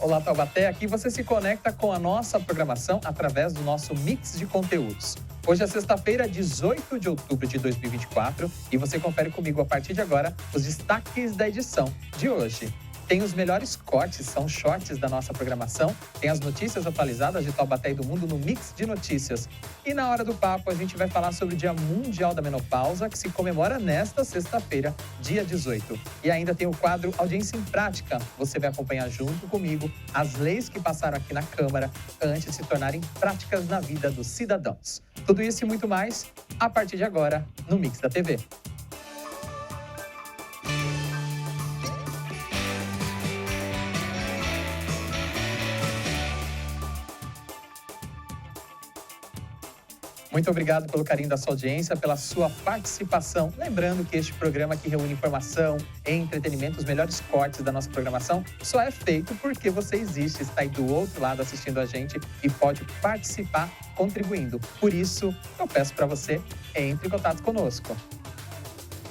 Olá, Taubaté. Aqui você se conecta com a nossa programação através do nosso mix de conteúdos. Hoje é sexta-feira, 18 de outubro de 2024 e você confere comigo a partir de agora os destaques da edição de hoje. Tem os melhores cortes, são shorts da nossa programação, tem as notícias atualizadas de Taubaté e do mundo no Mix de Notícias. E na hora do papo a gente vai falar sobre o Dia Mundial da Menopausa, que se comemora nesta sexta-feira, dia 18. E ainda tem o quadro Audiência em Prática. Você vai acompanhar junto comigo as leis que passaram aqui na Câmara antes de se tornarem práticas na vida dos cidadãos. Tudo isso e muito mais a partir de agora no Mix da TV. Muito obrigado pelo carinho da sua audiência, pela sua participação. Lembrando que este programa que reúne informação, entretenimento, os melhores cortes da nossa programação, só é feito porque você existe, está aí do outro lado assistindo a gente e pode participar contribuindo. Por isso, eu peço para você, entre em contato conosco.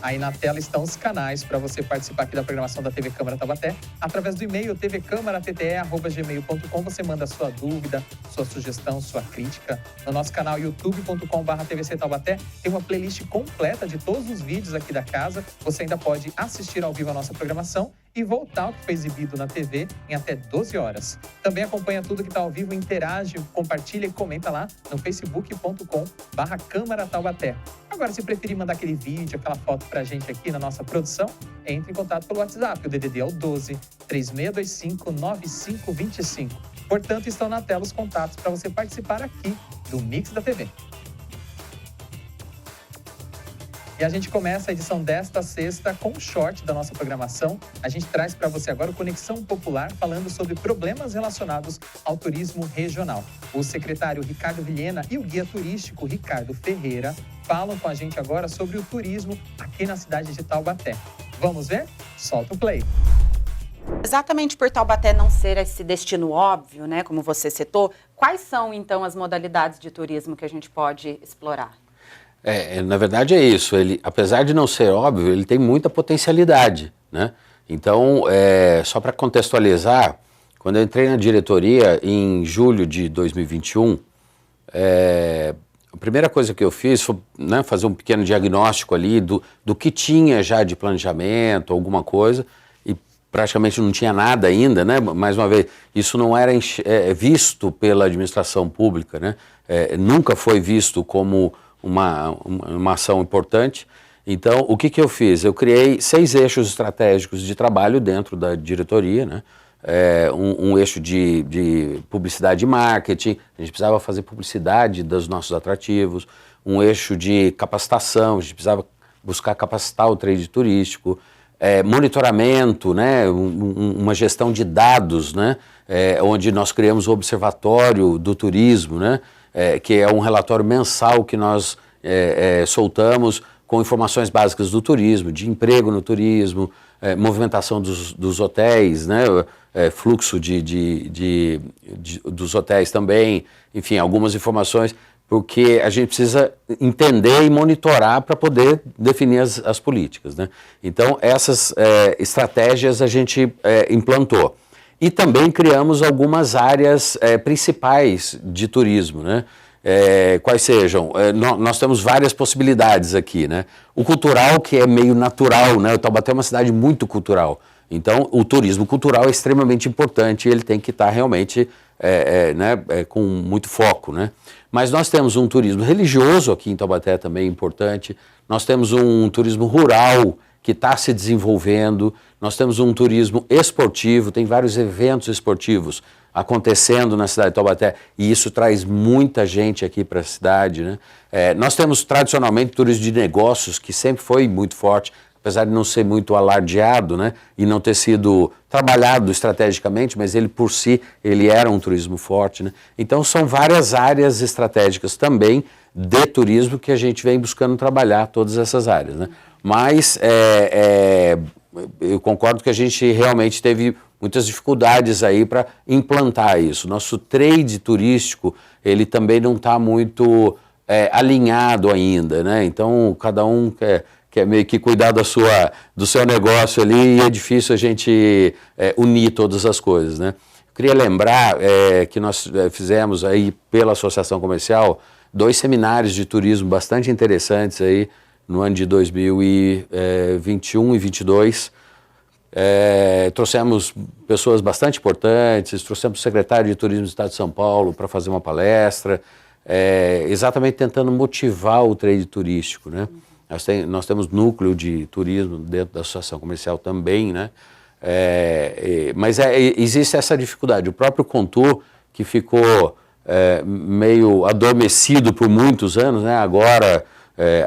Aí na tela estão os canais para você participar aqui da programação da TV Câmara Taubaté. Através do e-mail tvcâmaratete@gmail.com você manda sua dúvida, sua sugestão, sua crítica. No nosso canal youtube.com/tvc Taubaté tem uma playlist completa de todos os vídeos aqui da casa. Você ainda pode assistir ao vivo a nossa programação e voltar ao que foi exibido na TV em até 12 horas. Também acompanha tudo que está ao vivo, interage, compartilha e comenta lá no facebook.com/Câmara Taubaté. Agora, se preferir mandar aquele vídeo, aquela foto pra gente aqui na nossa produção, entre em contato pelo WhatsApp. O DDD é o 12 3625 9525. Portanto, estão na tela os contatos para você participar aqui do Mix da TV. E a gente começa a edição desta sexta com um short da nossa programação. A gente traz para você agora o Conexão Popular, falando sobre problemas relacionados ao turismo regional. O secretário Ricardo Vilhena e o guia turístico Ricardo Ferreira falam com a gente agora sobre o turismo aqui na cidade de Taubaté. Vamos ver? Solta o play. Exatamente por Taubaté não ser esse destino óbvio, né, como você citou, quais são então as modalidades de turismo que a gente pode explorar? Na verdade é isso, ele, apesar de não ser óbvio, ele tem muita potencialidade, né? Então, só para contextualizar, quando eu entrei na diretoria em julho de 2021, a primeira coisa que eu fiz foi, né, fazer um pequeno diagnóstico ali do que tinha já de planejamento, alguma coisa, e praticamente não tinha nada ainda, né? Mais uma vez, isso não era visto pela administração pública, né? Nunca foi visto como uma ação importante. Então, o que eu fiz? Eu criei 6 eixos estratégicos de trabalho dentro da diretoria, né? Um eixo de publicidade e marketing, a gente precisava fazer publicidade dos nossos atrativos, um eixo de capacitação, a gente precisava buscar capacitar o trade turístico, monitoramento, né? Uma gestão de dados, né? Onde nós criamos o Observatório do Turismo, né? Que é um relatório mensal que nós soltamos com informações básicas do turismo, de emprego no turismo, movimentação dos hotéis, né? Fluxo dos hotéis também, enfim, algumas informações, porque a gente precisa entender e monitorar para poder definir as políticas, né? Então, essas estratégias a gente implantou. E também criamos algumas áreas principais de turismo, né? Quais sejam? Nós temos várias possibilidades aqui, né? O cultural, que é meio natural, né? O Taubaté é uma cidade muito cultural. Então, o turismo cultural é extremamente importante e ele tem que estar realmente com muito foco, né? Mas nós temos um turismo religioso aqui em Taubaté também importante. Nós temos um turismo rural que está se desenvolvendo. Nós temos um turismo esportivo, tem vários eventos esportivos acontecendo na cidade de Taubaté e isso traz muita gente aqui para a cidade, né? Nós temos tradicionalmente turismo de negócios, que sempre foi muito forte, apesar de não ser muito alardeado, né? E não ter sido trabalhado estrategicamente, mas ele por si, ele era um turismo forte, né? Então são várias áreas estratégicas também de turismo que a gente vem buscando trabalhar todas essas áreas, né? Mas eu concordo que a gente realmente teve muitas dificuldades aí para implantar isso. Nosso trade turístico, ele também não está muito alinhado ainda, né? Então, cada um quer meio que cuidar do seu negócio ali e é difícil a gente unir todas as coisas, né? queria lembrar que nós fizemos aí pela Associação Comercial 2 seminários de turismo bastante interessantes aí no ano de 2021 e 2022. Trouxemos pessoas bastante importantes, trouxemos o secretário de Turismo do Estado de São Paulo para fazer uma palestra, exatamente tentando motivar o trade turístico, né? Nós temos núcleo de turismo dentro da Associação Comercial também, né? Mas existe essa dificuldade. O próprio Contur, que ficou meio adormecido por muitos anos, né? Agora,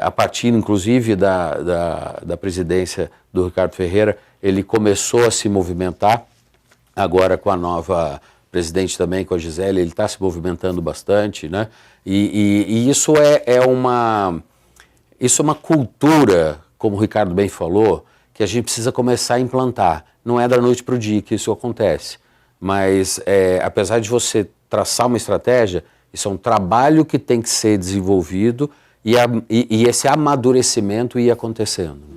a partir inclusive da presidência do Ricardo Ferreira, ele começou a se movimentar. Agora com a nova presidente também, com a Gisele, ele está se movimentando bastante, né? E isso é uma cultura, como o Ricardo bem falou, que a gente precisa começar a implantar. Não é da noite para o dia que isso acontece, mas apesar de você traçar uma estratégia, isso é um trabalho que tem que ser desenvolvido e esse amadurecimento ir acontecendo.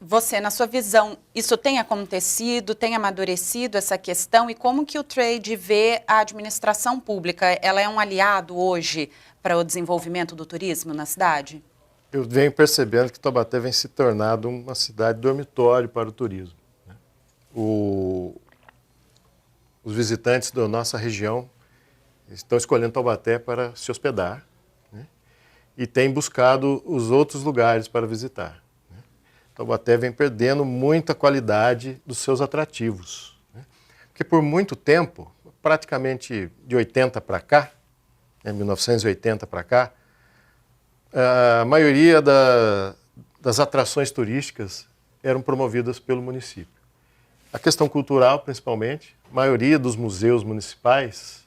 Você, na sua visão, isso tem acontecido, tem amadurecido essa questão, e como que o trade vê a administração pública? Ela é um aliado hoje para o desenvolvimento do turismo na cidade? Eu venho percebendo que Taubaté vem se tornando uma cidade dormitório para o turismo, né? Os visitantes da nossa região estão escolhendo Taubaté para se hospedar, né? E têm buscado os outros lugares para visitar. Taubaté vem perdendo muita qualidade dos seus atrativos, né? Porque por muito tempo, praticamente de 80 para cá, 1980 para cá, a maioria das atrações turísticas eram promovidas pelo município. A questão cultural, principalmente, a maioria dos museus municipais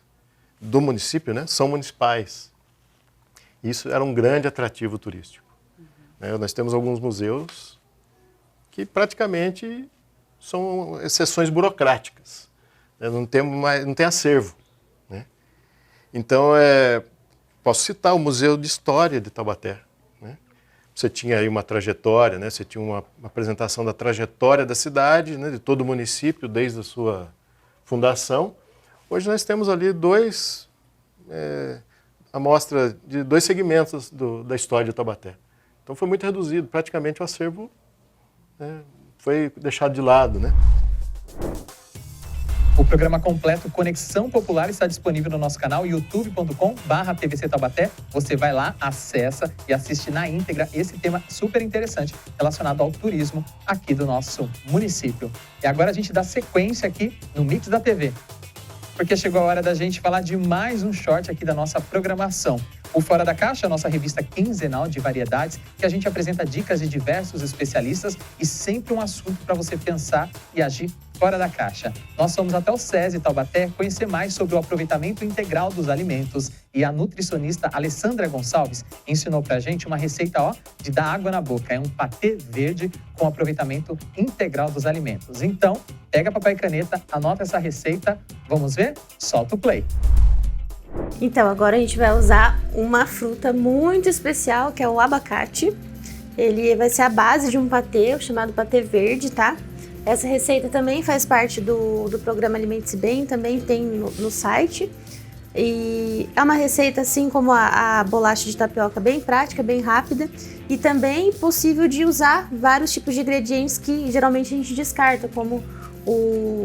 do município, né, são municipais. Isso era um grande atrativo turístico. Nós temos alguns museus que praticamente são exceções burocráticas, né? Não tem acervo, né? Então, posso citar o Museu de História de Taubaté, né? Você tinha aí uma trajetória, né? Você tinha uma apresentação da trajetória da cidade, né? De todo o município, desde a sua fundação. Hoje nós temos ali amostra de 2 segmentos da história de Taubaté. Então foi muito reduzido, praticamente o acervo foi deixado de lado, né? O programa completo Conexão Popular está disponível no nosso canal youtube.com/TVC Taubaté. Você vai lá, acessa e assiste na íntegra esse tema super interessante relacionado ao turismo aqui do nosso município. E agora a gente dá sequência aqui no Mix da TV, porque chegou a hora da gente falar de mais um short aqui da nossa programação. O Fora da Caixa, a nossa revista quinzenal de variedades, que a gente apresenta dicas de diversos especialistas e sempre um assunto para você pensar e agir fora da caixa. Nós fomos até o SESI Taubaté conhecer mais sobre o aproveitamento integral dos alimentos, e a nutricionista Alessandra Gonçalves ensinou pra gente uma receita de dar água na boca. É um patê verde com aproveitamento integral dos alimentos. Então, pega papel e caneta, anota essa receita. Vamos ver? Solta o play. Então, agora a gente vai usar uma fruta muito especial, que é o abacate. Ele vai ser a base de um patê, chamado patê verde, tá? Essa receita também faz parte do programa Alimente-se Bem, também tem no site. E é uma receita, assim como a bolacha de tapioca, bem prática, bem rápida. E também possível de usar vários tipos de ingredientes que geralmente a gente descarta, como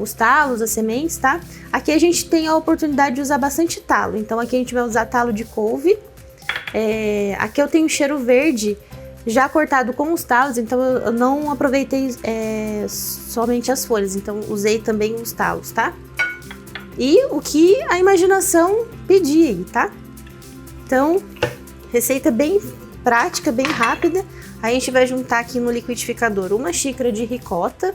os talos, as sementes, tá? Aqui a gente tem a oportunidade de usar bastante talo. Então aqui a gente vai usar talo de couve. Aqui eu tenho cheiro verde já cortado com os talos, então eu não aproveitei somente as folhas, então usei também os talos, tá? E o que a imaginação pedir, tá? Então, receita bem prática, bem rápida. A gente vai juntar aqui no liquidificador 1 xícara de ricota.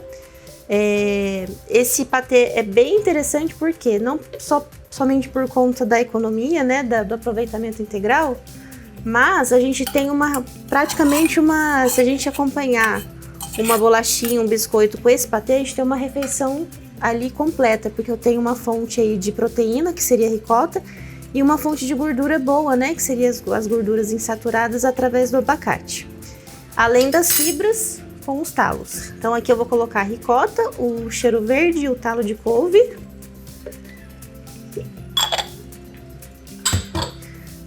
Esse patê é bem interessante porque não somente por conta da economia, né, do aproveitamento integral, mas a gente tem se a gente acompanhar uma bolachinha, um biscoito com esse patê, a gente tem uma refeição ali completa, porque eu tenho uma fonte aí de proteína, que seria a ricota, e uma fonte de gordura boa, né, que seria as gorduras insaturadas através do abacate. Além das fibras com os talos. Então aqui eu vou colocar a ricota, o cheiro verde e o talo de couve.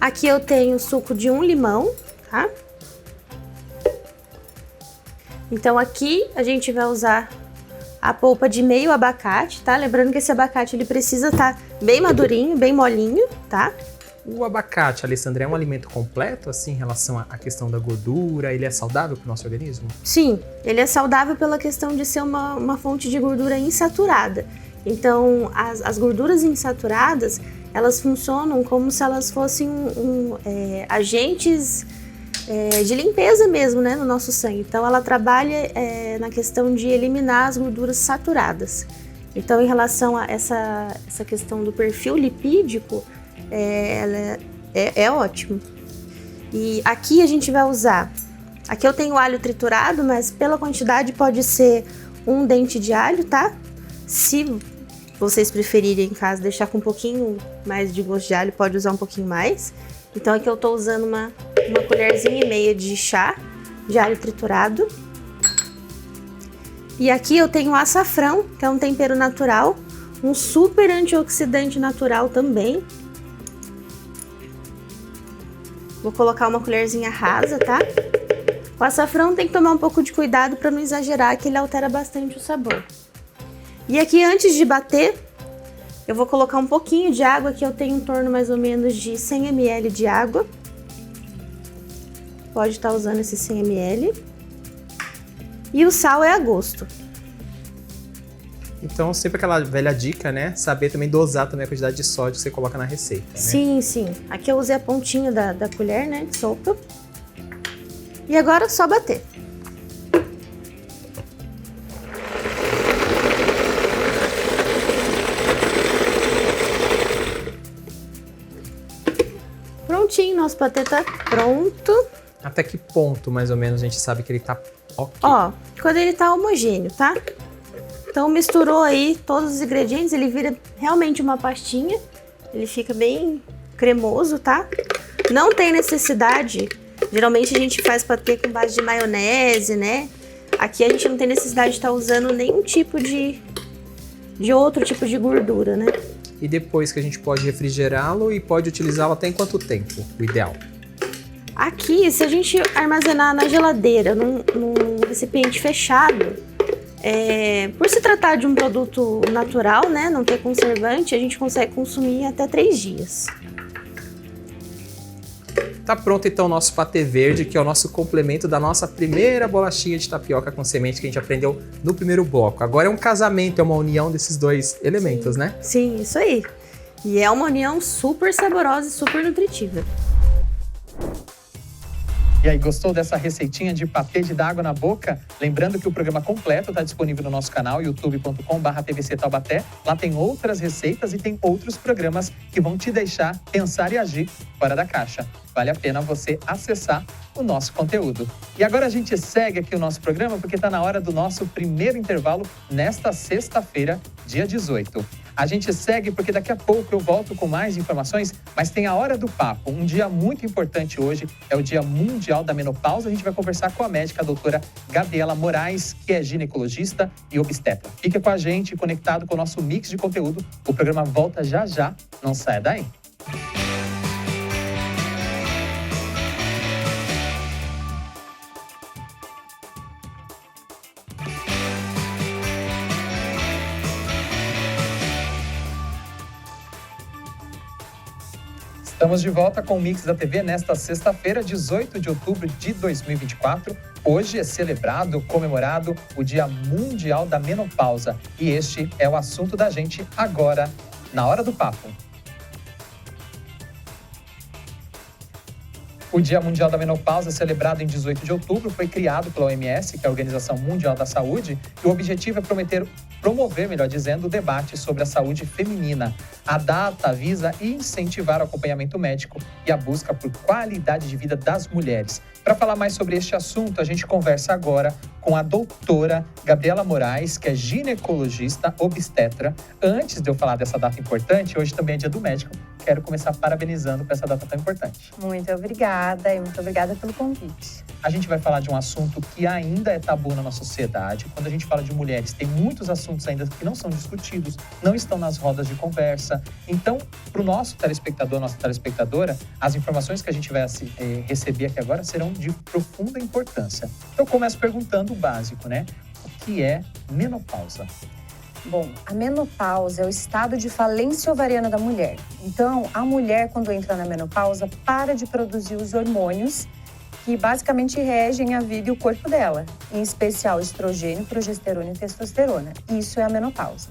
Aqui eu tenho suco de 1 limão, tá? Então aqui a gente vai usar a polpa de meio abacate, tá? Lembrando que esse abacate ele precisa estar bem madurinho, bem molinho, tá? O abacate, Alessandra, é um alimento completo, assim, em relação à questão da gordura? Ele é saudável para o nosso organismo? Sim, ele é saudável pela questão de ser uma fonte de gordura insaturada. Então, as gorduras insaturadas, elas funcionam como se elas fossem agentes de limpeza mesmo, né, no nosso sangue. Então, ela trabalha na questão de eliminar as gorduras saturadas. Então, em relação a essa questão do perfil lipídico, ela é ótimo. E aqui a gente vai usar... Aqui eu tenho alho triturado, mas pela quantidade pode ser 1 dente de alho, tá? Se vocês preferirem em casa deixar com um pouquinho mais de gosto de alho, pode usar um pouquinho mais. Então aqui eu tô usando uma colherzinha e meia de chá de alho triturado. E aqui eu tenho açafrão, que é um tempero natural, um super antioxidante natural também. Vou colocar uma colherzinha rasa, tá? O açafrão tem que tomar um pouco de cuidado para não exagerar, que ele altera bastante o sabor. E aqui, antes de bater, eu vou colocar um pouquinho de água, que eu tenho em torno mais ou menos de 100 ml de água. Pode estar usando esse 100 ml. E o sal é a gosto. Então, sempre aquela velha dica, né? Saber também dosar também a quantidade de sódio que você coloca na receita, né? Sim, sim. Aqui eu usei a pontinha da colher, né, de sopa. E agora é só bater. Prontinho, nosso patê tá pronto. Até que ponto, mais ou menos, a gente sabe que ele tá ok? Ó, quando ele tá homogêneo, tá? Então misturou aí todos os ingredientes, ele vira realmente uma pastinha. Ele fica bem cremoso, tá? Não tem necessidade, geralmente a gente faz patê com base de maionese, né? Aqui a gente não tem necessidade de estar usando nenhum tipo de outro tipo de gordura, né? E depois que a gente pode refrigerá-lo e pode utilizá-lo até em quanto tempo, o ideal? Aqui, se a gente armazenar na geladeira, num recipiente fechado, por se tratar de um produto natural, né, não ter conservante, a gente consegue consumir até 3 dias. Tá pronto então o nosso patê verde, que é o nosso complemento da nossa primeira bolachinha de tapioca com semente que a gente aprendeu no primeiro bloco. Agora é um casamento, é uma união desses dois elementos, né? Sim, isso aí. E é uma união super saborosa e super nutritiva. E aí, gostou dessa receitinha de patê de dar água na boca? Lembrando que o programa completo está disponível no nosso canal, youtube.com/tvc Taubaté. Lá tem outras receitas e tem outros programas que vão te deixar pensar e agir fora da caixa. Vale a pena você acessar o nosso conteúdo. E agora a gente segue aqui o nosso programa porque está na hora do nosso primeiro intervalo nesta sexta-feira, dia 18. A gente segue porque daqui a pouco eu volto com mais informações, mas tem a Hora do Papo, um dia muito importante hoje, é o Dia Mundial da Menopausa. A gente vai conversar com a médica a doutora Gabriela Moraes, que é ginecologista e obstetra. Fica com a gente, conectado com o nosso mix de conteúdo. O programa volta já já, não saia daí. Estamos de volta com o Mix da TV nesta sexta-feira, 18 de outubro de 2024. Hoje é celebrado, comemorado o Dia Mundial da Menopausa. E este é o assunto da gente agora, na Hora do Papo. O Dia Mundial da Menopausa, celebrado em 18 de outubro, foi criado pela OMS, que é a Organização Mundial da Saúde, e o objetivo é promover, melhor dizendo, o debate sobre a saúde feminina. A data visa incentivar o acompanhamento médico e a busca por qualidade de vida das mulheres. Para falar mais sobre este assunto, a gente conversa agora com a doutora Gabriela Moraes, que é ginecologista obstetra. Antes de eu falar dessa data importante, hoje também é Dia do Médico, quero começar parabenizando por essa data tão importante. Muito obrigada e muito obrigada pelo convite. A gente vai falar de um assunto que ainda é tabu na nossa sociedade. Quando a gente fala de mulheres, tem muitos assuntos assuntos ainda que não são discutidos, não estão nas rodas de conversa. Então, para o nosso telespectador, nossa telespectadora, as informações que a gente vai receber aqui agora serão de profunda importância. Eu começo perguntando o básico, né? O que é menopausa? Bom, a menopausa é o estado de falência ovariana da mulher. Então, a mulher, quando entra na menopausa, para de produzir os hormônios que basicamente regem a vida e o corpo dela, em especial estrogênio, progesterona e testosterona. Isso é a menopausa.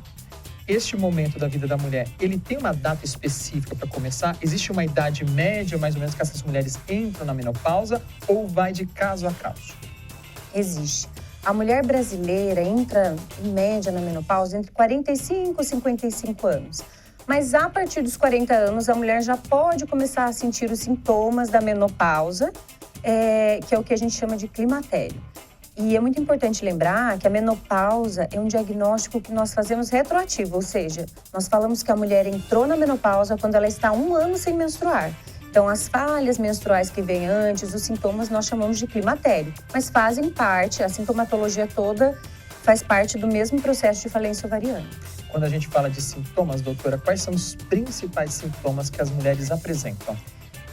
Este momento da vida da mulher, ele tem uma data específica para começar? Existe uma idade média, mais ou menos, que essas mulheres entram na menopausa ou vai de caso a caso? Existe. A mulher brasileira entra, em média, na menopausa entre 45 e 55 anos. Mas a partir dos 40 anos, a mulher já pode começar a sentir os sintomas da menopausa, que é o que a gente chama de climatério. E é muito importante lembrar que a menopausa é um diagnóstico que nós fazemos retroativo, ou seja, nós falamos que a mulher entrou na menopausa quando ela está 1 ano sem menstruar. Então, as falhas menstruais que vêm antes, os sintomas nós chamamos de climatério, mas fazem parte, a sintomatologia toda faz parte do mesmo processo de falência ovariana. Quando a gente fala de sintomas, doutora, quais são os principais sintomas que as mulheres apresentam?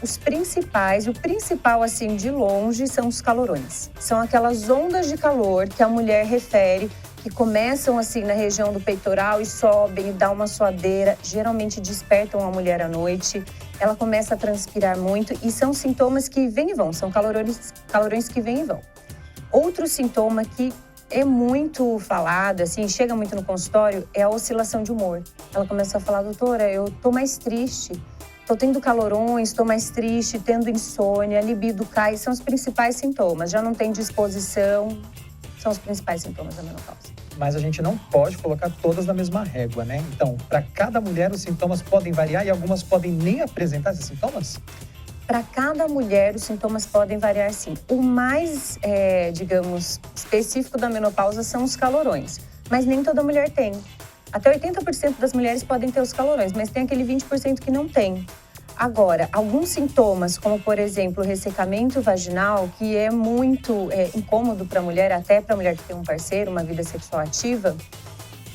Os principais, o principal, assim, de longe, são os calorões. São aquelas ondas de calor que a mulher refere, que começam, assim, na região do peitoral e sobem e dá uma suadeira, geralmente despertam a mulher à noite. Ela começa a transpirar muito e são sintomas que vêm e vão, são calorões que vêm e vão. Outro sintoma que é muito falado, assim, chega muito no consultório, é a oscilação de humor. Ela começa a falar, doutora, eu tô mais triste, tô tendo calorões, tô mais triste, tendo insônia, libido cai, são os principais sintomas. Já não tem disposição, são os principais sintomas da menopausa. Mas a gente não pode colocar todas na mesma régua, né? Então, para cada mulher, os sintomas podem variar e algumas podem nem apresentar esses sintomas? Para cada mulher, os sintomas podem variar, sim. O mais, digamos, específico da menopausa são os calorões, mas nem toda mulher tem. Até 80% das mulheres podem ter os calorões, mas tem aquele 20% que não tem. Agora, alguns sintomas, como, por exemplo, o ressecamento vaginal, que é muito incômodo para a mulher, até para a mulher que tem um parceiro, uma vida sexual ativa,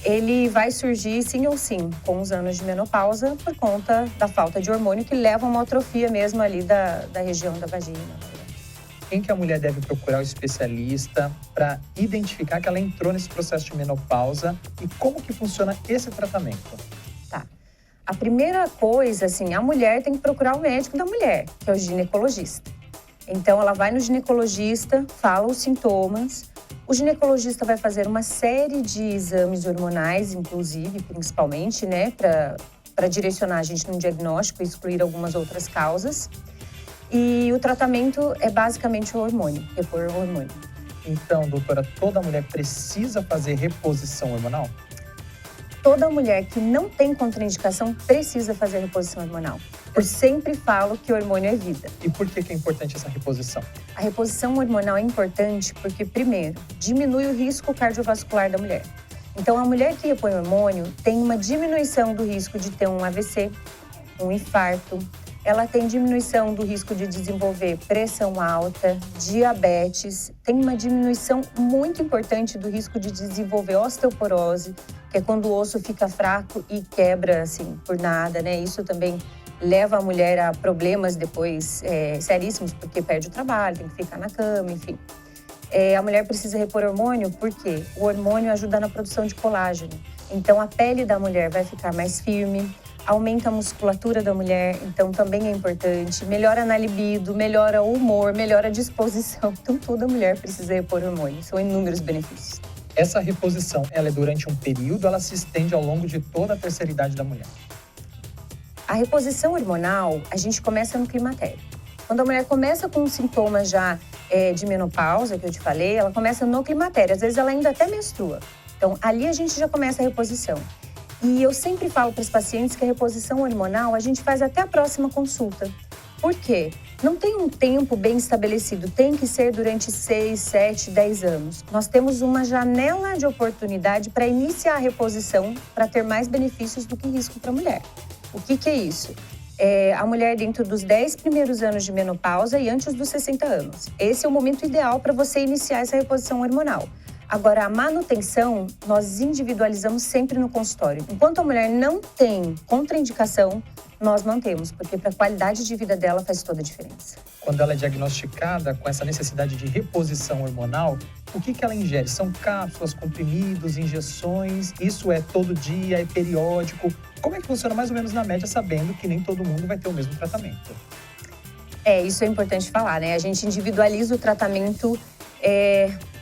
ele vai surgir sim ou sim com os anos de menopausa por conta da falta de hormônio que leva a uma atrofia mesmo ali da região da vagina. Quem que a mulher deve procurar o especialista para identificar que ela entrou nesse processo de menopausa e como que funciona esse tratamento? Tá. A primeira coisa, assim, a mulher tem que procurar o médico da mulher, que é o ginecologista. Então, ela vai no ginecologista, fala os sintomas. O ginecologista vai fazer uma série de exames hormonais, inclusive, principalmente, né, para direcionar a gente num diagnóstico e excluir algumas outras causas. E o tratamento é basicamente o hormônio, repor o hormônio. Então, doutora, toda mulher precisa fazer reposição hormonal? Toda mulher que não tem contraindicação precisa fazer reposição hormonal. Eu sempre falo que o hormônio é vida. E por que é importante essa reposição? A reposição hormonal é importante porque, primeiro, diminui o risco cardiovascular da mulher. Então, a mulher que repõe hormônio tem uma diminuição do risco de ter um AVC, um infarto. Ela tem diminuição do risco de desenvolver pressão alta, diabetes. Tem uma diminuição muito importante do risco de desenvolver osteoporose, que é quando o osso fica fraco e quebra, assim, por nada, né? Isso também leva a mulher a problemas depois seríssimos, porque perde o trabalho, tem que ficar na cama, enfim. A mulher precisa repor hormônio porque o hormônio ajuda na produção de colágeno. Então, a pele da mulher vai ficar mais firme, aumenta a musculatura da mulher, então também é importante. Melhora na libido, melhora o humor, melhora a disposição. Então, toda mulher precisa repor hormônio. São inúmeros benefícios. Essa reposição, ela é durante um período, ela se estende ao longo de toda a terceira idade da mulher? A reposição hormonal, a gente começa no climatério. Quando a mulher começa com sintomas já de menopausa, que eu te falei, ela começa no climatério. Às vezes ela ainda até menstrua. Então, ali a gente já começa a reposição. E eu sempre falo para os pacientes que a reposição hormonal a gente faz até a próxima consulta. Por quê? Não tem um tempo bem estabelecido, tem que ser durante 6, 7, 10 anos. Nós temos uma janela de oportunidade para iniciar a reposição para ter mais benefícios do que risco para a mulher. O que é isso? A mulher dentro dos 10 primeiros anos de menopausa e antes dos 60 anos. Esse é o momento ideal para você iniciar essa reposição hormonal. Agora, a manutenção, nós individualizamos sempre no consultório. Enquanto a mulher não tem contraindicação, nós mantemos, porque para a qualidade de vida dela faz toda a diferença. Quando ela é diagnosticada com essa necessidade de reposição hormonal, o que ela ingere? São cápsulas, comprimidos, injeções? Isso é todo dia, é periódico? Como é que funciona mais ou menos na média, sabendo que nem todo mundo vai ter o mesmo tratamento? Isso é importante falar, né? A gente individualiza o tratamento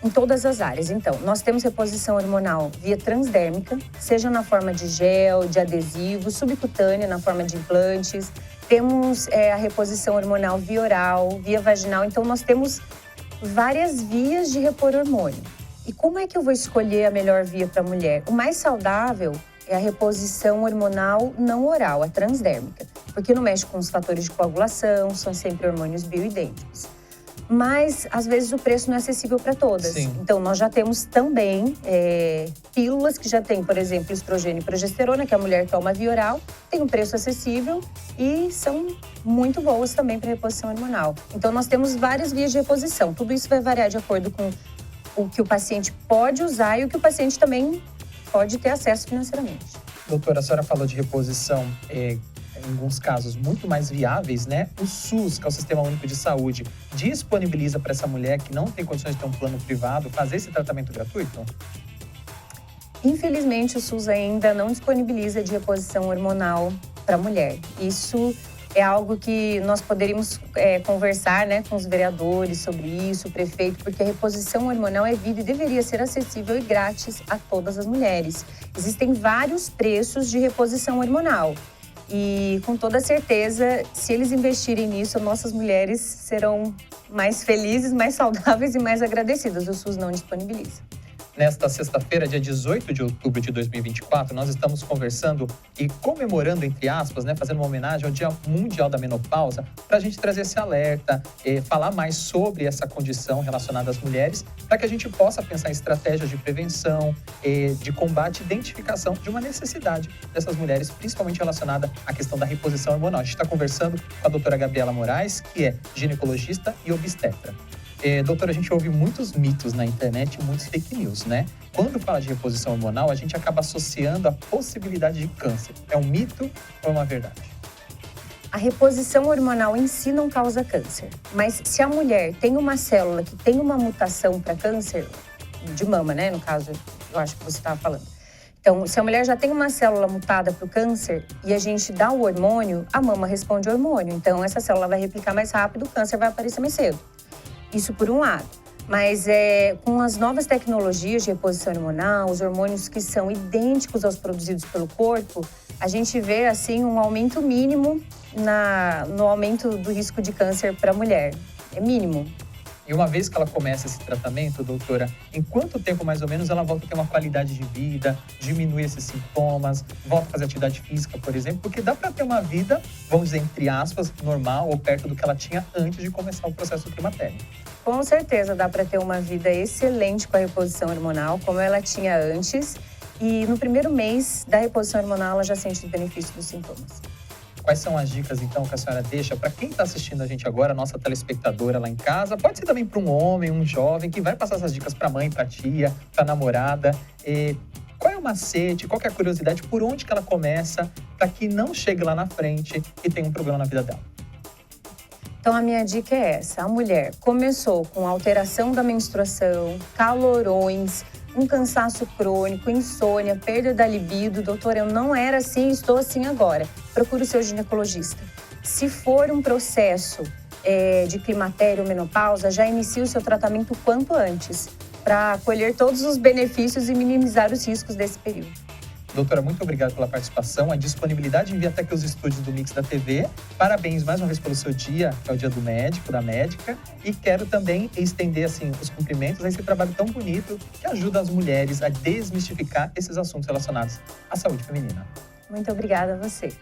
em todas as áreas. Então, nós temos reposição hormonal via transdérmica, seja na forma de gel, de adesivo, subcutânea, na forma de implantes. Temos a reposição hormonal via oral, via vaginal. Então, nós temos várias vias de repor hormônio. E como é que eu vou escolher a melhor via para a mulher? O mais saudável é a reposição hormonal não oral, a transdérmica, porque não mexe com os fatores de coagulação, são sempre hormônios bioidênticos. Mas, às vezes, o preço não é acessível para todas. Sim. Então, nós já temos também pílulas que já tem, por exemplo, estrogênio e progesterona, que a mulher toma via oral, tem um preço acessível e são muito boas também para reposição hormonal. Então, nós temos várias vias de reposição. Tudo isso vai variar de acordo com o que o paciente pode usar e o que o paciente também pode ter acesso financeiramente. Doutora, a senhora falou de reposição, em alguns casos muito mais viáveis, né? O SUS, que é o Sistema Único de Saúde, disponibiliza para essa mulher que não tem condições de ter um plano privado fazer esse tratamento gratuito? Infelizmente, o SUS ainda não disponibiliza de reposição hormonal para a mulher. Isso é algo que nós poderíamos conversar, né, com os vereadores sobre isso, o prefeito, porque a reposição hormonal é vida e deveria ser acessível e grátis a todas as mulheres. Existem vários preços de reposição hormonal. E, com toda certeza, se eles investirem nisso, nossas mulheres serão mais felizes, mais saudáveis e mais agradecidas. O SUS não disponibiliza. Nesta sexta-feira, dia 18 de outubro de 2024, nós estamos conversando e comemorando, entre aspas, né, fazendo uma homenagem ao Dia Mundial da Menopausa, para a gente trazer esse alerta, falar mais sobre essa condição relacionada às mulheres, para que a gente possa pensar em estratégias de prevenção, de combate e identificação de uma necessidade dessas mulheres, principalmente relacionada à questão da reposição hormonal. A gente está conversando com a doutora Gabriela Moraes, que é ginecologista e obstetra. Doutora, a gente ouve muitos mitos na internet, muitos fake news, né? Quando fala de reposição hormonal, a gente acaba associando a possibilidade de câncer. É um mito ou é uma verdade? A reposição hormonal em si não causa câncer. Mas se a mulher tem uma célula que tem uma mutação para câncer, de mama, né? No caso, eu acho que você estava falando. Então, se a mulher já tem uma célula mutada para o câncer e a gente dá o hormônio, a mama responde ao hormônio. Então, essa célula vai replicar mais rápido, o câncer vai aparecer mais cedo. Isso por um lado. Mas com as novas tecnologias de reposição hormonal, os hormônios que são idênticos aos produzidos pelo corpo, a gente vê assim um aumento mínimo no aumento do risco de câncer para a mulher. É mínimo. E uma vez que ela começa esse tratamento, doutora, em quanto tempo mais ou menos ela volta a ter uma qualidade de vida, diminui esses sintomas, volta a fazer atividade física, por exemplo? Porque dá para ter uma vida, vamos dizer, entre aspas, normal ou perto do que ela tinha antes de começar o processo do climatério. Com certeza dá para ter uma vida excelente com a reposição hormonal, como ela tinha antes. E no primeiro mês da reposição hormonal, ela já sente os benefícios dos sintomas. Quais são as dicas, então, que a senhora deixa para quem está assistindo a gente agora, nossa telespectadora lá em casa? Pode ser também para um homem, um jovem, que vai passar essas dicas para a mãe, para a tia, para a namorada. Qual é o macete, qual é a curiosidade, por onde que ela começa, para que não chegue lá na frente e tenha um problema na vida dela? Então, a minha dica é essa. A mulher começou com alteração da menstruação, calorões, um cansaço crônico, insônia, perda da libido. Doutora, eu não era assim, estou assim agora. Procure o seu ginecologista. Se for um processo de climatério ou menopausa, já inicie o seu tratamento quanto antes, para colher todos os benefícios e minimizar os riscos desse período. Doutora, muito obrigado pela participação, a disponibilidade em vir até aqui os estúdios do Mix da TV. Parabéns mais uma vez pelo seu dia, que é o dia do médico, da médica. E quero também estender assim, os cumprimentos a esse trabalho tão bonito que ajuda as mulheres a desmistificar esses assuntos relacionados à saúde feminina. Muito obrigada a você.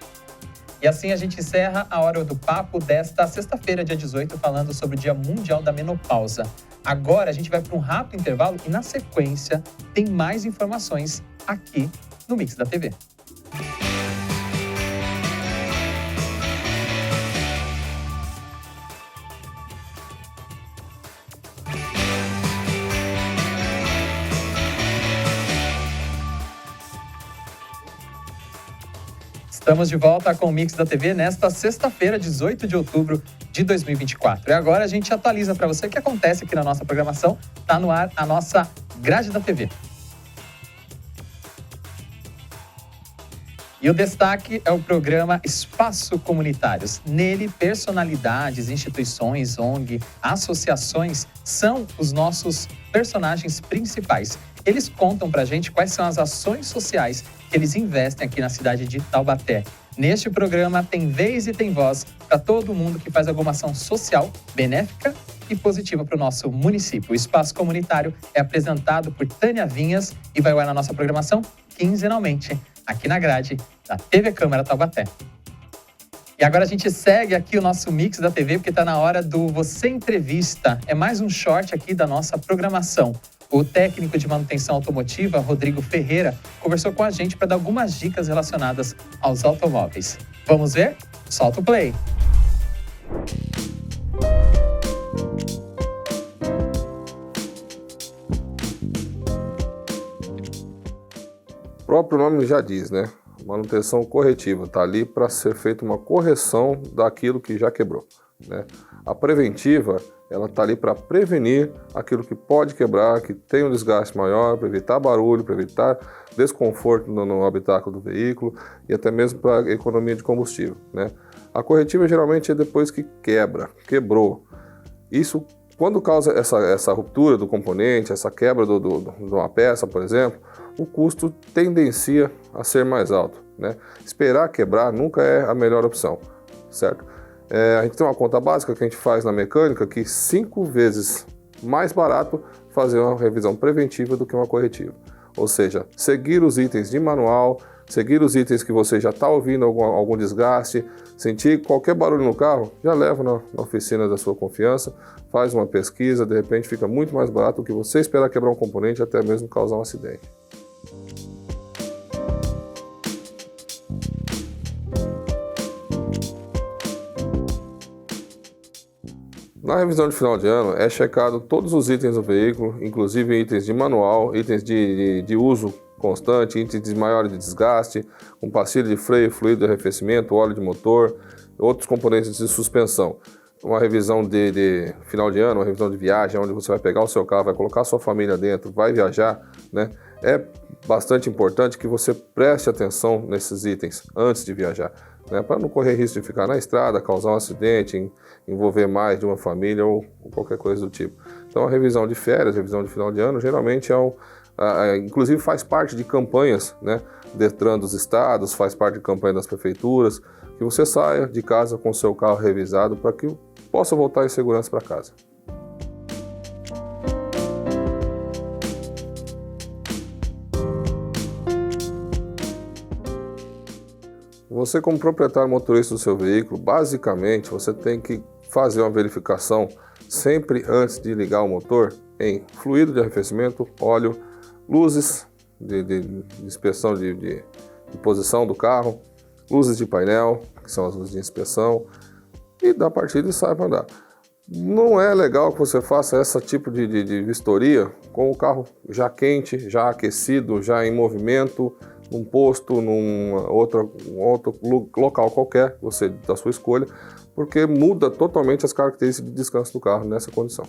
E assim a gente encerra a Hora do Papo desta sexta-feira, dia 18, falando sobre o Dia Mundial da Menopausa. Agora a gente vai para um rápido intervalo e na sequência tem mais informações aqui no Mix da TV. Estamos de volta com o Mix da TV nesta sexta-feira, 18 de outubro de 2024. E agora a gente atualiza para você o que acontece aqui na nossa programação. Está no ar a nossa grade da TV. E o destaque é o programa Espaço Comunitários. Nele, personalidades, instituições, ONG, associações são os nossos personagens principais. Eles contam pra gente quais são as ações sociais que eles investem aqui na cidade de Taubaté. Neste programa tem vez e tem voz para todo mundo que faz alguma ação social, benéfica e positiva para o nosso município. O Espaço Comunitário é apresentado por Tânia Vinhas e vai ao ar na nossa programação quinzenalmente, aqui na grade da TV Câmara Taubaté. E agora a gente segue aqui o nosso Mix da TV, porque está na hora do Você Entrevista. É mais um short aqui da nossa programação. O técnico de manutenção automotiva, Rodrigo Ferreira, conversou com a gente para dar algumas dicas relacionadas aos automóveis. Vamos ver? Solta o play! O próprio nome já diz, né? Manutenção corretiva, está ali para ser feita uma correção daquilo que já quebrou, né? A preventiva, ela está ali para prevenir aquilo que pode quebrar, que tem um desgaste maior, para evitar barulho, para evitar desconforto no habitáculo do veículo e até mesmo para economia de combustível, né? A corretiva geralmente é depois que quebrou. Isso, quando causa essa ruptura do componente, essa quebra de uma peça, por exemplo, o custo tendencia a ser mais alto, né? Esperar quebrar nunca é a melhor opção, certo? A gente tem uma conta básica que a gente faz na mecânica que 5 vezes mais barato fazer uma revisão preventiva do que uma corretiva. Ou seja, seguir os itens de manual, seguir os itens que você já está ouvindo algum desgaste, sentir qualquer barulho no carro, já leva na oficina da sua confiança, faz uma pesquisa, de repente fica muito mais barato do que você esperar quebrar um componente e até mesmo causar um acidente. Na revisão de final de ano é checado todos os itens do veículo, inclusive itens de manual, itens de uso constante, itens de maior desgaste, com pastilha de freio, fluido de arrefecimento, óleo de motor, outros componentes de suspensão. Uma revisão de final de ano, uma revisão de viagem, onde você vai pegar o seu carro, vai colocar a sua família dentro, vai viajar, né? É bastante importante que você preste atenção nesses itens antes de viajar, né? Para não correr risco de ficar na estrada, causar um acidente, envolver mais de uma família ou qualquer coisa do tipo. Então a revisão de férias, revisão de final de ano, geralmente inclusive faz parte de campanhas, né? Detran dos estados, faz parte de campanha das prefeituras, que você saia de casa com o seu carro revisado para que possa voltar em segurança para casa. Você, como proprietário motorista do seu veículo, basicamente você tem que fazer uma verificação sempre antes de ligar o motor em fluido de arrefecimento, óleo, luzes de inspeção de posição do carro, luzes de painel, que são as luzes de inspeção, e dá partida e sai para andar. Não é legal que você faça esse tipo de vistoria com o carro já quente, já aquecido, já em movimento, num posto, num outro local qualquer, da sua escolha, porque muda totalmente as características de descanso do carro nessa condição.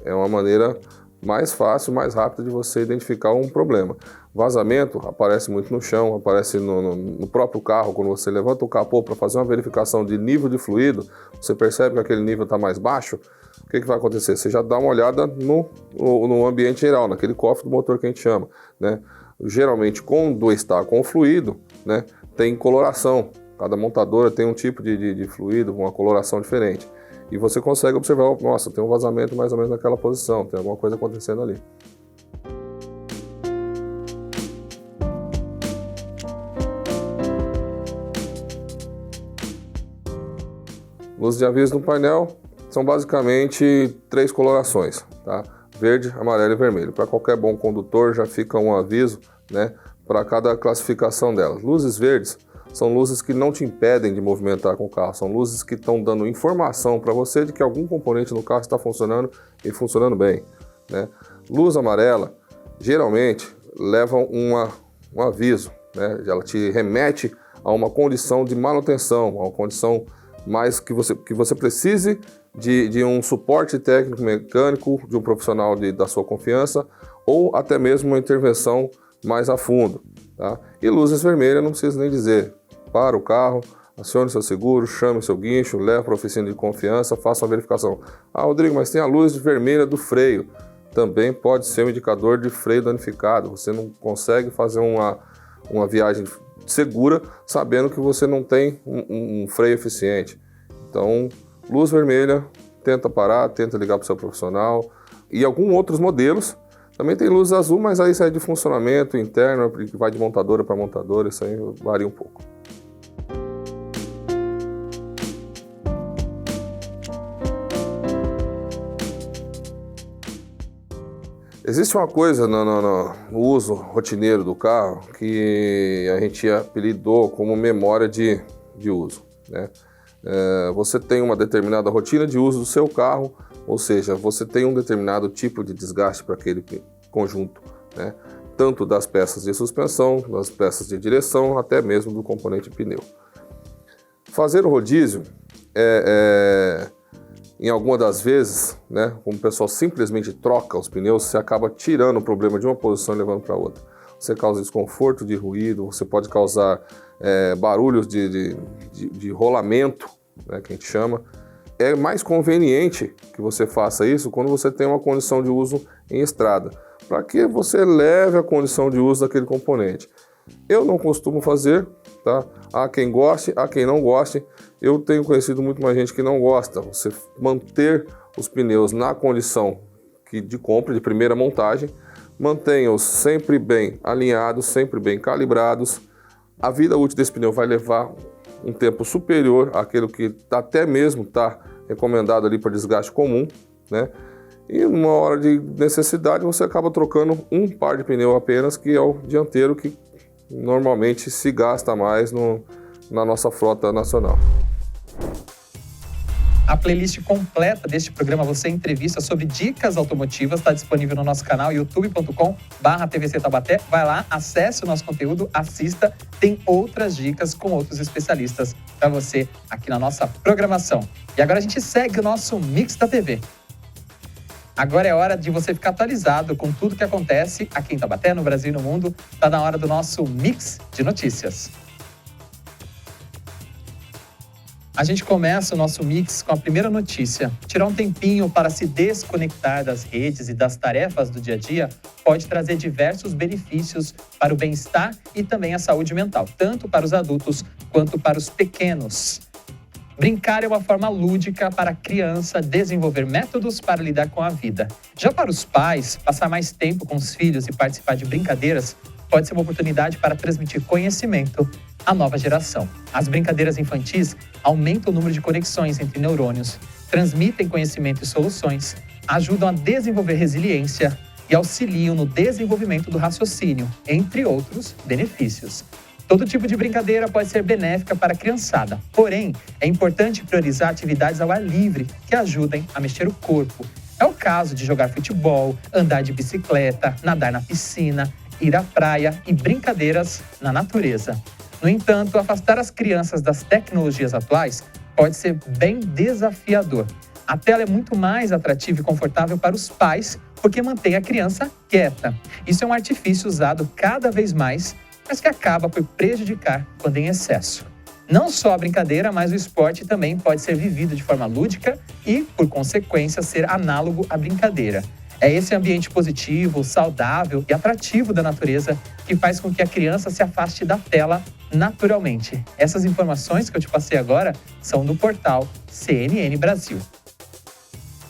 É uma maneira mais fácil, mais rápida de você identificar um problema. Vazamento aparece muito no chão, aparece no próprio carro. Quando você levanta o capô para fazer uma verificação de nível de fluido, você percebe que aquele nível está mais baixo, o que vai acontecer? Você já dá uma olhada no ambiente geral, naquele cofre do motor que a gente chama, né? Geralmente, quando está com fluido, né, tem coloração. Cada montadora tem um tipo de fluido, uma coloração diferente. E você consegue observar, nossa, tem um vazamento mais ou menos naquela posição, tem alguma coisa acontecendo ali. Luzes de aviso no painel são basicamente 3 colorações, tá? Verde, amarelo e vermelho. Para qualquer bom condutor já fica um aviso, né, para cada classificação delas. Luzes verdes são luzes que não te impedem de movimentar com o carro, são luzes que estão dando informação para você de que algum componente no carro está funcionando e funcionando bem, né? Luz amarela geralmente leva um aviso, né? Ela te remete a uma condição de manutenção, a uma condição mais que você precise de um suporte técnico mecânico, de um profissional da sua confiança, ou até mesmo uma intervenção mais a fundo. Tá? E luzes vermelhas, não preciso nem dizer. Para o carro, acione seu seguro, chame seu guincho, leve para a oficina de confiança, faça uma verificação. Ah, Rodrigo, mas tem a luz vermelha do freio. Também pode ser um indicador de freio danificado. Você não consegue fazer uma viagem segura sabendo que você não tem um freio eficiente. Então, luz vermelha, tenta parar, tenta ligar para o seu profissional. E alguns outros modelos também tem luz azul, mas aí sai de funcionamento interno, que vai de montadora para montadora, isso aí varia um pouco. Existe uma coisa no uso rotineiro do carro que a gente apelidou como memória de uso, né? Você tem uma determinada rotina de uso do seu carro, ou seja, você tem um determinado tipo de desgaste para aquele conjunto, né? Tanto das peças de suspensão, das peças de direção, até mesmo do componente pneu. Fazer o rodízio em alguma das vezes, né, como o pessoal simplesmente troca os pneus, você acaba tirando o problema de uma posição e levando para outra. Você causa desconforto de ruído, você pode causar barulhos de rolamento, né, que a gente chama. É mais conveniente que você faça isso quando você tem uma condição de uso em estrada, para que você leve a condição de uso daquele componente. Eu não costumo fazer, tá? Há quem goste, há quem não goste. Eu tenho conhecido muito mais gente que não gosta. Você manter os pneus na condição de compra, de primeira montagem, mantenha-os sempre bem alinhados, sempre bem calibrados. A vida útil desse pneu vai levar um tempo superior àquele que até mesmo está recomendado ali para desgaste comum, né? E numa hora de necessidade você acaba trocando um par de pneu apenas, que é o dianteiro, que normalmente se gasta mais na nossa frota nacional. A playlist completa deste programa Você Entrevista sobre dicas automotivas está disponível no nosso canal youtube.com/TVC Taubaté. Vai lá, acesse o nosso conteúdo, assista. Tem outras dicas com outros especialistas para você aqui na nossa programação. E agora a gente segue o nosso Mix da TV. Agora é hora de você ficar atualizado com tudo que acontece aqui em Taubaté, no Brasil e no mundo. Está na hora do nosso Mix de Notícias. A gente começa o nosso mix com a primeira notícia. Tirar um tempinho para se desconectar das redes e das tarefas do dia a dia pode trazer diversos benefícios para o bem-estar e também a saúde mental, tanto para os adultos quanto para os pequenos. Brincar é uma forma lúdica para a criança desenvolver métodos para lidar com a vida. Já para os pais, passar mais tempo com os filhos e participar de brincadeiras pode ser uma oportunidade para transmitir conhecimento à nova geração. As brincadeiras infantis aumentam o número de conexões entre neurônios, transmitem conhecimento e soluções, ajudam a desenvolver resiliência e auxiliam no desenvolvimento do raciocínio, entre outros benefícios. Todo tipo de brincadeira pode ser benéfica para a criançada, porém, é importante priorizar atividades ao ar livre que ajudem a mexer o corpo. É o caso de jogar futebol, andar de bicicleta, nadar na piscina, ir à praia e brincadeiras na natureza. No entanto, afastar as crianças das tecnologias atuais pode ser bem desafiador. A tela é muito mais atrativa e confortável para os pais porque mantém a criança quieta. Isso é um artifício usado cada vez mais, mas que acaba por prejudicar quando em excesso. Não só a brincadeira, mas o esporte também pode ser vivido de forma lúdica e, por consequência, ser análogo à brincadeira. É esse ambiente positivo, saudável e atrativo da natureza que faz com que a criança se afaste da tela naturalmente. Essas informações que eu te passei agora são do portal CNN Brasil.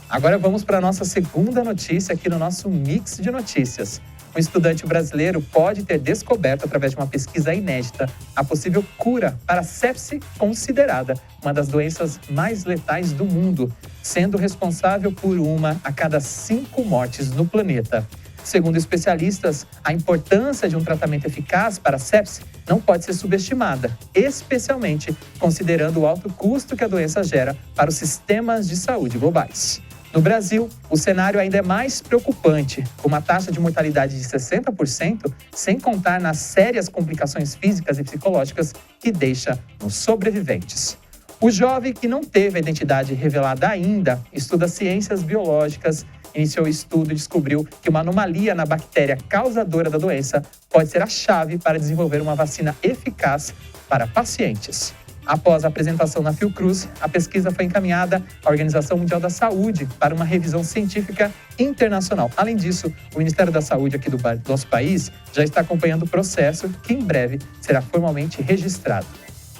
Agora vamos para a nossa segunda notícia aqui no nosso Mix de Notícias. Um estudante brasileiro pode ter descoberto, através de uma pesquisa inédita, a possível cura para a sepse, considerada uma das doenças mais letais do mundo, sendo responsável por 1 a cada 5 mortes no planeta. Segundo especialistas, a importância de um tratamento eficaz para a sepse não pode ser subestimada, especialmente considerando o alto custo que a doença gera para os sistemas de saúde globais. No Brasil, o cenário ainda é mais preocupante, com uma taxa de mortalidade de 60%, sem contar nas sérias complicações físicas e psicológicas que deixa nos sobreviventes. O jovem que não teve a identidade revelada ainda estuda ciências biológicas, iniciou o estudo e descobriu que uma anomalia na bactéria causadora da doença pode ser a chave para desenvolver uma vacina eficaz para pacientes. Após a apresentação na Fiocruz, a pesquisa foi encaminhada à Organização Mundial da Saúde para uma revisão científica internacional. Além disso, o Ministério da Saúde aqui do nosso país já está acompanhando o processo, que em breve será formalmente registrado.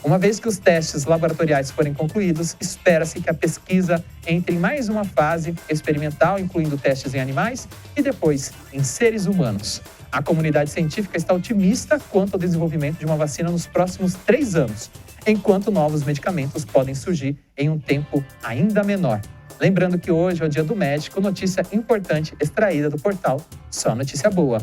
Uma vez que os testes laboratoriais forem concluídos, espera-se que a pesquisa entre em mais uma fase experimental, incluindo testes em animais e depois em seres humanos. A comunidade científica está otimista quanto ao desenvolvimento de uma vacina nos próximos 3 anos, enquanto novos medicamentos podem surgir em um tempo ainda menor. Lembrando que hoje é o Dia do Médico, notícia importante extraída do portal Só Notícia Boa.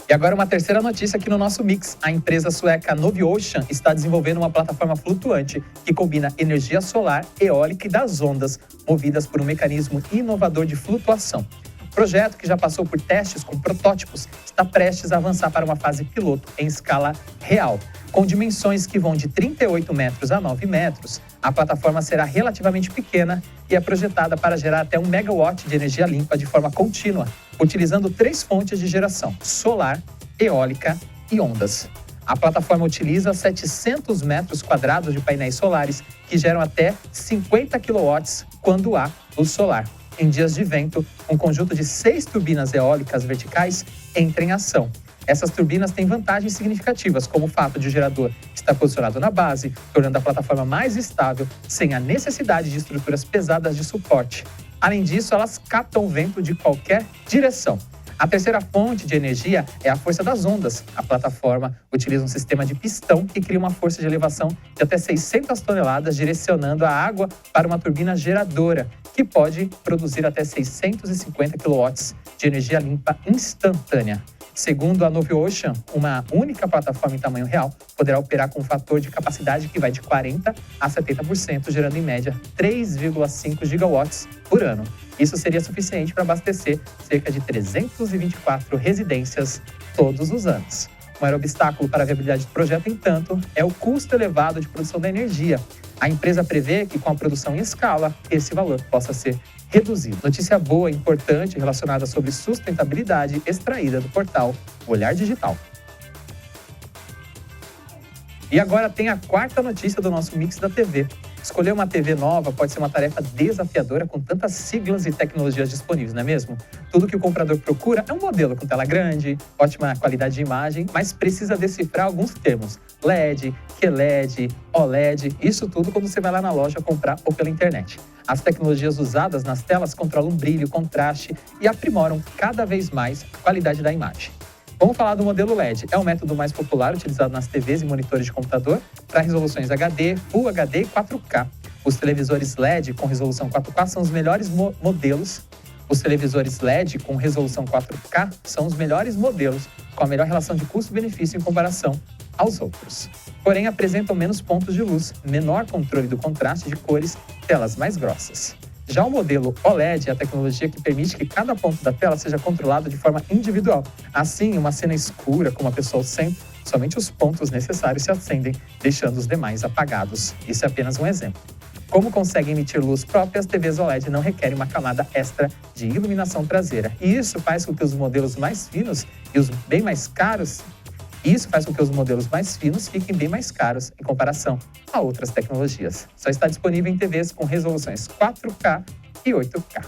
E agora uma terceira notícia aqui no nosso Mix. A empresa sueca Noviocean está desenvolvendo uma plataforma flutuante que combina energia solar, eólica e das ondas, movidas por um mecanismo inovador de flutuação. O projeto, que já passou por testes com protótipos, está prestes a avançar para uma fase piloto em escala real. Com dimensões que vão de 38 metros a 9 metros, a plataforma será relativamente pequena e é projetada para gerar até 1 megawatt de energia limpa de forma contínua, utilizando 3 fontes de geração: solar, eólica e ondas. A plataforma utiliza 700 metros quadrados de painéis solares que geram até 50 kW quando há luz solar. Em dias de vento, um conjunto de 6 turbinas eólicas verticais entra em ação. Essas turbinas têm vantagens significativas, como o fato de o gerador estar posicionado na base, tornando a plataforma mais estável, sem a necessidade de estruturas pesadas de suporte. Além disso, elas captam o vento de qualquer direção. A terceira fonte de energia é a força das ondas. A plataforma utiliza um sistema de pistão que cria uma força de elevação de até 600 toneladas, direcionando a água para uma turbina geradora, que pode produzir até 650 kW de energia limpa instantânea. Segundo a Noviocean, uma única plataforma em tamanho real poderá operar com um fator de capacidade que vai de 40% a 70%, gerando em média 3,5 gigawatts por ano. Isso seria suficiente para abastecer cerca de 324 residências todos os anos. O maior obstáculo para a viabilidade do projeto, entanto, é o custo elevado de produção da energia. A empresa prevê que, com a produção em escala, esse valor possa ser reduzido. Notícia boa e importante relacionada sobre sustentabilidade, extraída do portal Olhar Digital. E agora tem a quarta notícia do nosso Mix da TV. Escolher uma TV nova pode ser uma tarefa desafiadora com tantas siglas e tecnologias disponíveis, não é mesmo? Tudo que o comprador procura é um modelo com tela grande, ótima qualidade de imagem, mas precisa decifrar alguns termos: LED, QLED, OLED, isso tudo quando você vai lá na loja comprar ou pela internet. As tecnologias usadas nas telas controlam brilho, contraste e aprimoram cada vez mais a qualidade da imagem. Vamos falar do modelo LED. É o método mais popular utilizado nas TVs e monitores de computador para resoluções HD, Full HD e 4K. Os televisores LED com resolução 4K são os melhores modelos. Os televisores LED com resolução 4K são os melhores modelos, com a melhor relação de custo-benefício em comparação aos outros. Porém, apresentam menos pontos de luz, menor controle do contraste de cores, telas mais grossas. Já o modelo OLED é a tecnologia que permite que cada ponto da tela seja controlado de forma individual. Assim, em uma cena escura com uma pessoa ao centro, somente os pontos necessários se acendem, deixando os demais apagados. Isso é apenas um exemplo. Como conseguem emitir luz própria, as TVs OLED não requerem uma camada extra de iluminação traseira. E isso faz com que os modelos mais finos e os bem mais caros fiquem bem mais caros em comparação a outras tecnologias. Só está disponível em TVs com resoluções 4K e 8K.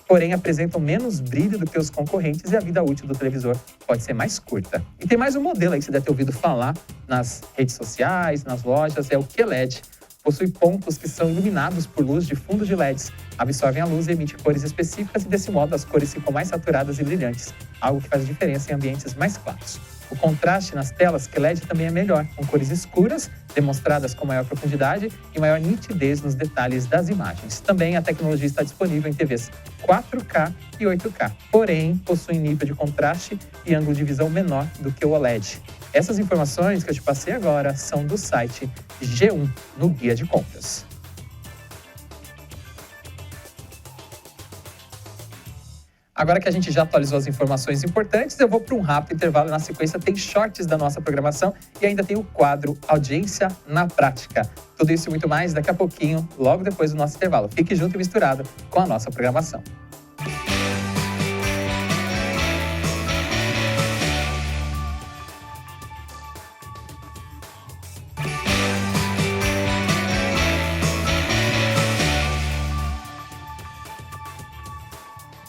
Porém, apresentam menos brilho do que os concorrentes e a vida útil do televisor pode ser mais curta. E tem mais um modelo aí que você deve ter ouvido falar nas redes sociais, nas lojas, é o QLED. Possui pontos que são iluminados por luz de fundo de LEDs, absorvem a luz e emitem cores específicas e, desse modo, as cores ficam mais saturadas e brilhantes, algo que faz diferença em ambientes mais claros. O contraste nas telas QLED também é melhor, com cores escuras, demonstradas com maior profundidade e maior nitidez nos detalhes das imagens. Também a tecnologia está disponível em TVs 4K e 8K, porém possui nível de contraste e ângulo de visão menor do que o OLED. Essas informações que eu te passei agora são do site G1, no Guia de Compras. Agora que a gente já atualizou as informações importantes, eu vou para um rápido intervalo. Na sequência tem shorts da nossa programação e ainda tem o quadro Audiência na Prática. Tudo isso e muito mais daqui a pouquinho, logo depois do nosso intervalo. Fique junto e misturado com a nossa programação.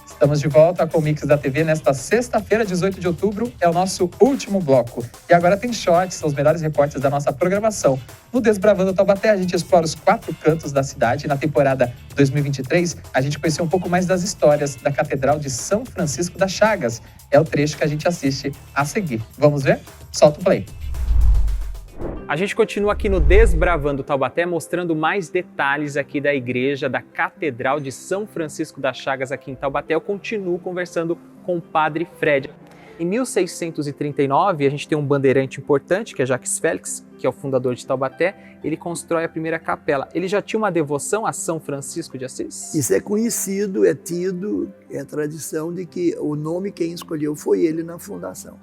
Estamos de volta com o Mix da TV nesta sexta-feira, 18 de outubro, é o nosso último bloco. E agora tem shorts, são os melhores recortes da nossa programação. No Desbravando Taubaté, a gente explora os 4 cantos da cidade. Na temporada 2023, a gente conheceu um pouco mais das histórias da Catedral de São Francisco das Chagas. É o trecho que a gente assiste a seguir. Vamos ver? Solta o play. A gente continua aqui no Desbravando Taubaté, mostrando mais detalhes aqui da igreja, da Catedral de São Francisco das Chagas aqui em Taubaté. Eu continuo conversando com o Padre Fred. Em 1639, a gente tem um bandeirante importante, que é Jacques Félix, que é o fundador de Taubaté. Ele constrói a primeira capela. Ele já tinha uma devoção a São Francisco de Assis? Isso é conhecido, é tido, é tradição de que o nome quem escolheu foi ele na fundação.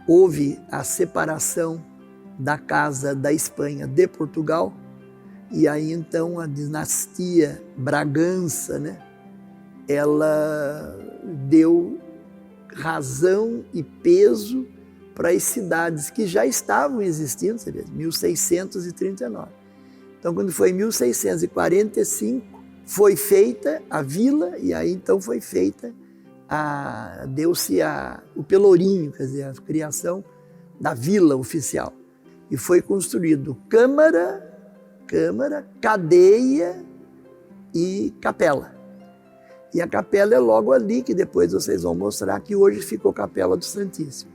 Houve a separação da Casa da Espanha de Portugal, e aí então a dinastia Bragança, né, ela deu razão e peso para as cidades que já estavam existindo, você vê, 1639. Então, quando foi em 1645, foi feita a vila, e aí então foi feita, deu-se o pelourinho, quer dizer, a criação da vila oficial. E foi construído câmara, cadeia e capela. E a capela é logo ali, que depois vocês vão mostrar, que hoje ficou Capela do Santíssimo.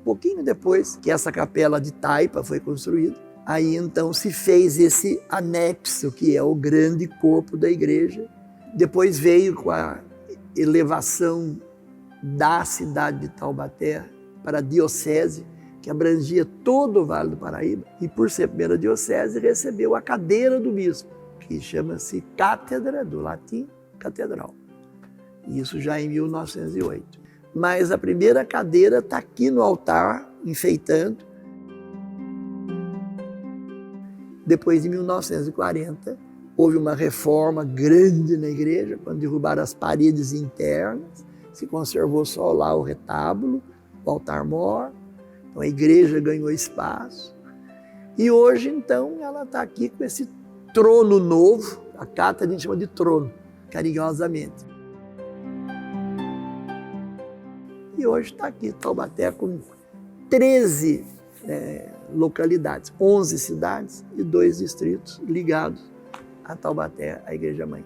Um pouquinho depois que essa capela de taipa foi construída, aí então se fez esse anexo, que é o grande corpo da igreja. Depois veio com a elevação da cidade de Taubaté para a diocese, que abrangia todo o Vale do Paraíba, e por ser a primeira diocese, recebeu a cadeira do bispo, que chama-se cátedra, do latim, catedral. Isso já em 1908. Mas a primeira cadeira está aqui no altar, enfeitando. Depois de 1940, houve uma reforma grande na igreja, quando derrubaram as paredes internas, se conservou só lá o retábulo, o altar-mor. Então a igreja ganhou espaço. E hoje, então, ela está aqui com esse trono novo, a cata a gente chama de trono, carinhosamente. E hoje está aqui Taubaté com 13 localidades, 11 cidades e 2 distritos ligados a Taubaté, a Igreja-Mãe.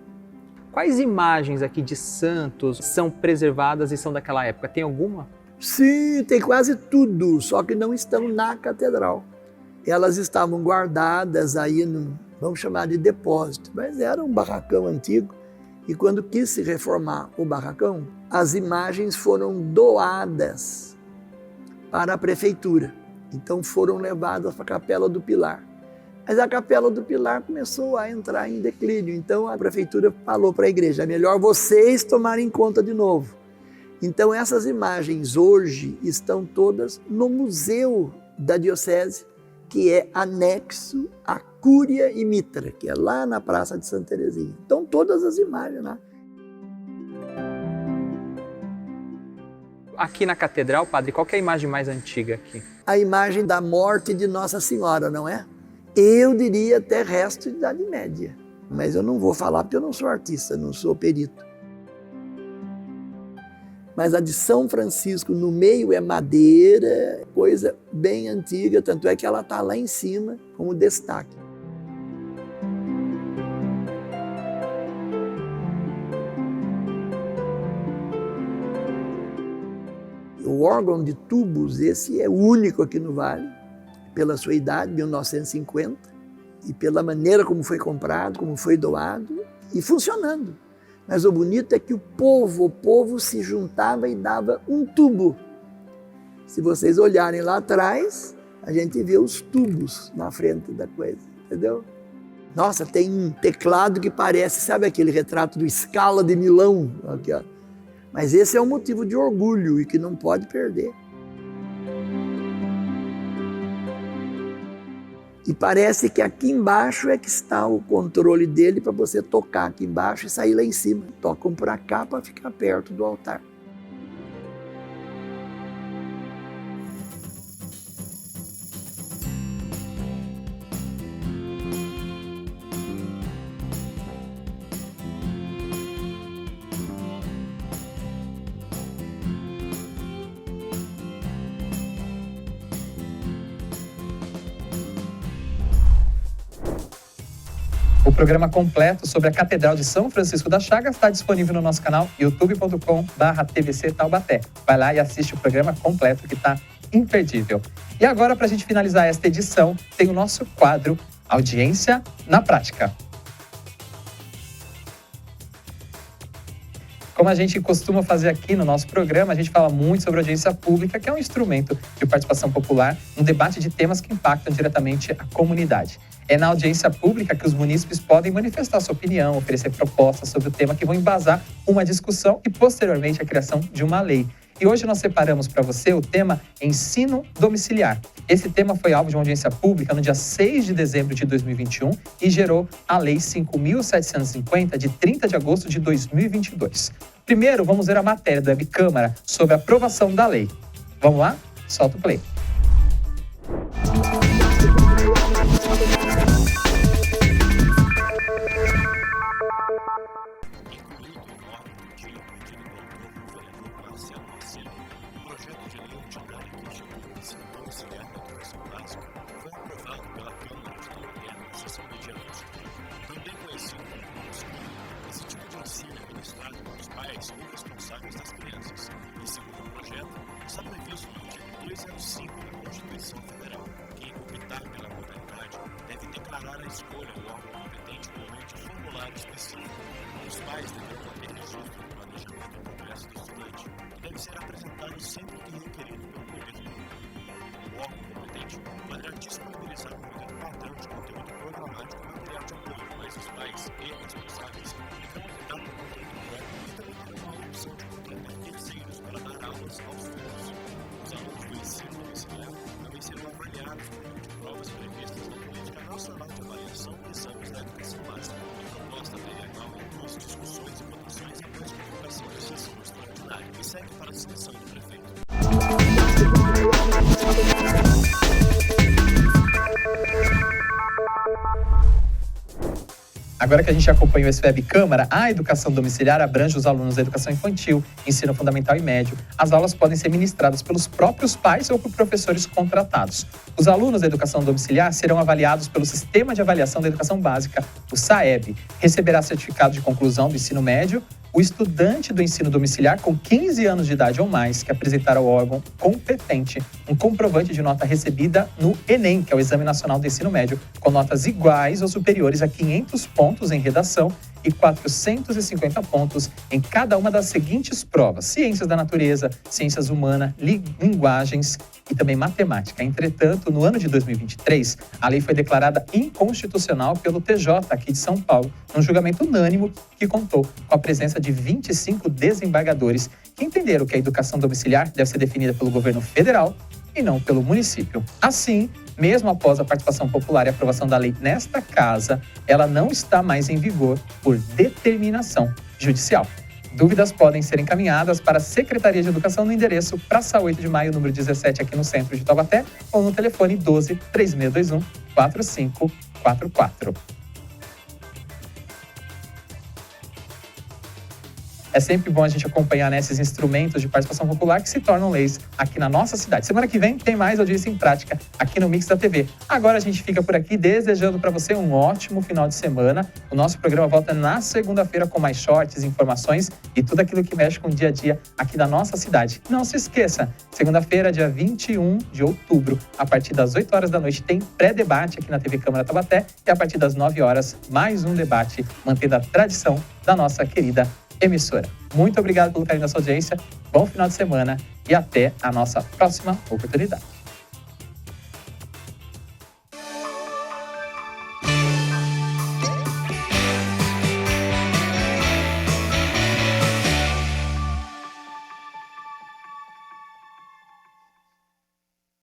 Quais imagens aqui de santos são preservadas e são daquela época? Tem alguma? Sim, tem quase tudo, só que não estão na catedral. Elas estavam guardadas aí, vamos chamar de depósito, mas era um barracão antigo. E quando quis se reformar o barracão, as imagens foram doadas para a prefeitura. Então foram levadas para a Capela do Pilar. Mas a Capela do Pilar começou a entrar em declínio. Então a prefeitura falou para a igreja, é melhor vocês tomarem conta de novo. Então essas imagens hoje estão todas no Museu da Diocese, que é anexo à Cúria e Mitra, que é lá na Praça de Santa Teresinha. Então todas as imagens lá. Aqui na catedral, padre, qual que é a imagem mais antiga aqui? A imagem da morte de Nossa Senhora, não é? Eu diria até resto de Idade Média. Mas eu não vou falar porque eu não sou artista, não sou perito. Mas a de São Francisco, no meio, é madeira, coisa bem antiga, tanto é que ela está lá em cima como destaque. O órgão de tubos, esse é único aqui no Vale, pela sua idade, 1950, e pela maneira como foi comprado, como foi doado, e funcionando. Mas o bonito é que o povo se juntava e dava um tubo. Se vocês olharem lá atrás, a gente vê os tubos na frente da coisa, entendeu? Nossa, tem um teclado que parece, sabe aquele retrato do Scala de Milão? Aqui, ó. Mas esse é um motivo de orgulho e que não pode perder. E parece que aqui embaixo é que está o controle dele para você tocar aqui embaixo e sair lá em cima. Tocam para cá para ficar perto do altar. O programa completo sobre a Catedral de São Francisco das Chagas está disponível no nosso canal youtube.com/TVC Taubaté. Vai lá e assiste o programa completo que está imperdível. E agora, para a gente finalizar esta edição, tem o nosso quadro Audiência na Prática. Como a gente costuma fazer aqui no nosso programa, a gente fala muito sobre audiência pública, que é um instrumento de participação popular no debate de temas que impactam diretamente a comunidade. É na audiência pública que os munícipes podem manifestar sua opinião, oferecer propostas sobre o tema que vão embasar uma discussão e, posteriormente, a criação de uma lei. E hoje nós separamos para você o tema ensino domiciliar. Esse tema foi alvo de uma audiência pública no dia 6 de dezembro de 2021 e gerou a Lei 5.750, de 30 de agosto de 2022. Primeiro, vamos ver a matéria da Webcâmara sobre a aprovação da lei. Vamos lá? Solta o play. Agora que a gente acompanhou esse Webcâmara, a educação domiciliar abrange os alunos da educação infantil, ensino fundamental e médio. As aulas podem ser ministradas pelos próprios pais ou por professores contratados. Os alunos da educação domiciliar serão avaliados pelo Sistema de Avaliação da Educação Básica, o SAEB. Receberá certificado de conclusão do ensino médio o estudante do ensino domiciliar com 15 anos de idade ou mais que apresentar ao órgão competente um comprovante de nota recebida no Enem, que é o Exame Nacional do Ensino Médio, com notas iguais ou superiores a 500 pontos em redação e 450 pontos em cada uma das seguintes provas: ciências da natureza, ciências humanas, linguagens e também matemática. Entretanto, no ano de 2023, a lei foi declarada inconstitucional pelo TJ aqui de São Paulo, num julgamento unânime que contou com a presença de 25 desembargadores que entenderam que a educação domiciliar deve ser definida pelo governo federal e não pelo município. Assim, mesmo após a participação popular e a aprovação da lei nesta casa, ela não está mais em vigor por determinação judicial. Dúvidas podem ser encaminhadas para a Secretaria de Educação no endereço Praça 8 de Maio, número 17, aqui no centro de Taubaté, ou no telefone 12 3621 4544. É sempre bom a gente acompanhar esses instrumentos de participação popular que se tornam leis aqui na nossa cidade. Semana que vem tem mais Audiência em Prática aqui no Mix da TV. Agora a gente fica por aqui desejando para você um ótimo final de semana. O nosso programa volta na segunda-feira com mais shorts, informações e tudo aquilo que mexe com o dia a dia aqui da nossa cidade. Não se esqueça, segunda-feira, dia 21 de outubro, a partir das 8 horas da noite, tem pré-debate aqui na TV Câmara Taubaté e a partir das 9 horas, mais um debate, mantendo a tradição da nossa querida emissora. Muito obrigado pelo carinho da sua audiência, bom final de semana e até a nossa próxima oportunidade.